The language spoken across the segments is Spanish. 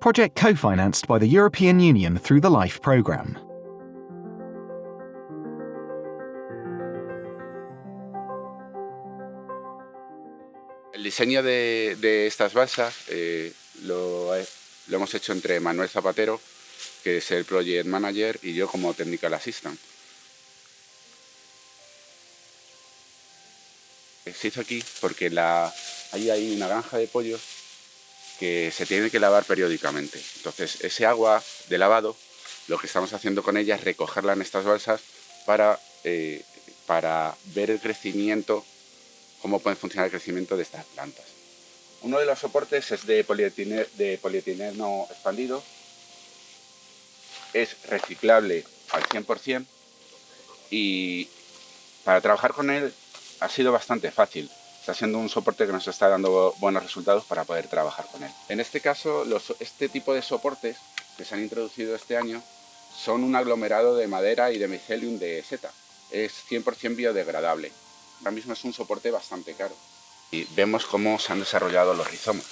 project co-financed by the European Union through the LIFE programme. El diseño de estas balsas lo hemos hecho entre Manuel Zapatero, que es el Project Manager, y yo como Technical Assistant. Se hizo aquí porque hay una granja de pollos que se tiene que lavar periódicamente. Entonces, ese agua de lavado, lo que estamos haciendo con ella es recogerla en estas balsas para ver el crecimiento, cómo puede funcionar el crecimiento de estas plantas. Uno de los soportes es de polietileno expandido, es reciclable al 100% y para trabajar con él ha sido bastante fácil. Está siendo un soporte que nos está dando buenos resultados para poder trabajar con él. En este caso, este tipo de soportes que se han introducido este año son un aglomerado de madera y de micelium de seta. Es 100% biodegradable. Ahora mismo es un soporte bastante caro. Y vemos cómo se han desarrollado los rizomas.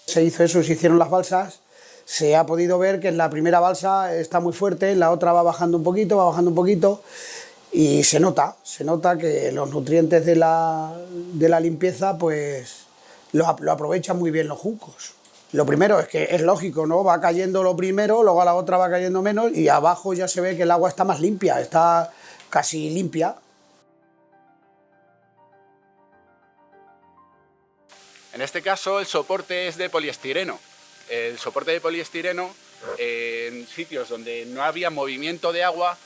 Se hizo eso, se hicieron las balsas. Se ha podido ver que en la primera balsa está muy fuerte, en la otra va bajando un poquito y se nota que los nutrientes de la limpieza pues lo aprovechan muy bien los juncos. Lo primero es que es lógico, ¿no? Va cayendo lo primero, luego a la otra va cayendo menos y abajo ya se ve que el agua está más limpia, está casi limpia. En este caso el soporte es de poliestireno. El soporte de poliestireno en sitios donde no había movimiento de agua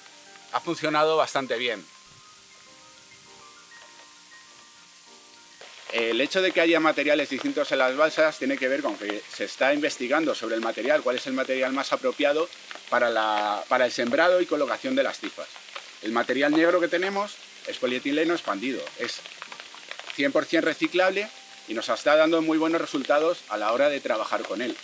ha funcionado bastante bien. El hecho de que haya materiales distintos en las balsas tiene que ver con que se está investigando sobre el material, cuál es el material más apropiado para el sembrado y colocación de las cifas. El material negro que tenemos es polietileno expandido, es 100% reciclable y nos está dando muy buenos resultados a la hora de trabajar con él.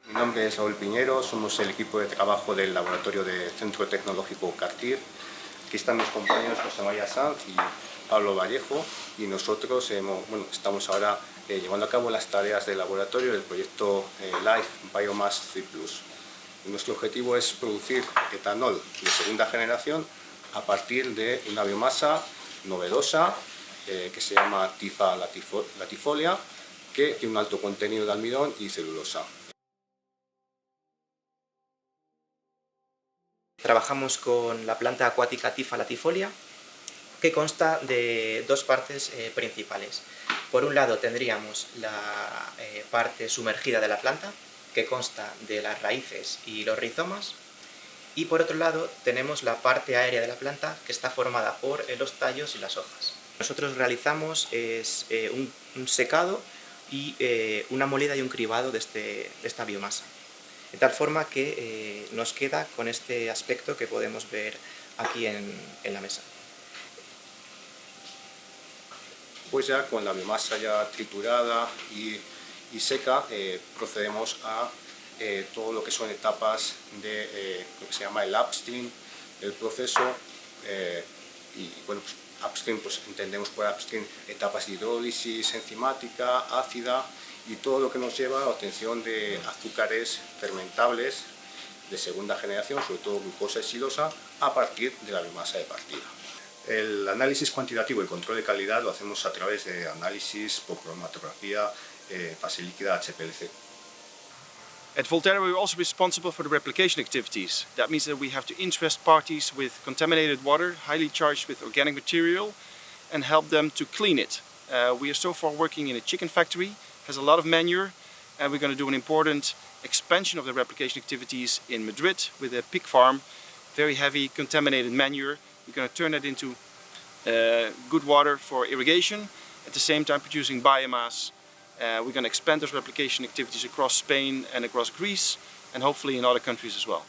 Mi nombre es Raúl Piñero, somos el equipo de trabajo del laboratorio del Centro Tecnológico CARTIR. Aquí están mis compañeros José María Sanz y Pablo Vallejo y nosotros estamos ahora llevando a cabo las tareas del laboratorio del proyecto LIFE Biomass 3+. Nuestro objetivo es producir etanol de segunda generación a partir de una biomasa novedosa que se llama Typha latifolia, que tiene un alto contenido de almidón y celulosa. Trabajamos con la planta acuática Typha latifolia, que consta de dos partes principales. Por un lado tendríamos la parte sumergida de la planta, que consta de las raíces y los rizomas, y por otro lado tenemos la parte aérea de la planta, que está formada por los tallos y las hojas. Nosotros realizamos un secado y una molida y un cribado de esta biomasa, de tal forma que nos queda con este aspecto que podemos ver aquí en la mesa. Pues ya con la biomasa ya triturada y seca, procedemos a todo lo que son etapas de lo que se llama el upstream del proceso. Pues upstream, pues entendemos por upstream etapas de hidrólisis enzimática, ácida y todo lo que nos lleva a la obtención de azúcares fermentables de segunda generación, sobre todo glucosa y silosa, a partir de la biomasa de partida. El análisis cuantitativo y el control de calidad lo hacemos a través de análisis por cromatografía, fase líquida, HPLC. At Volterra we're also responsible for the replication activities. That means that we have to interest parties with contaminated water, highly charged with organic material, and help them to clean it. We are so far working in a chicken factory, has a lot of manure, and we're going to do an important expansion of the replication activities in Madrid with a pig farm, very heavy contaminated manure. We're going to turn it into good water for irrigation, at the same time producing biomass. We're going to expand those replication activities across Spain and across Greece, and hopefully in other countries as well.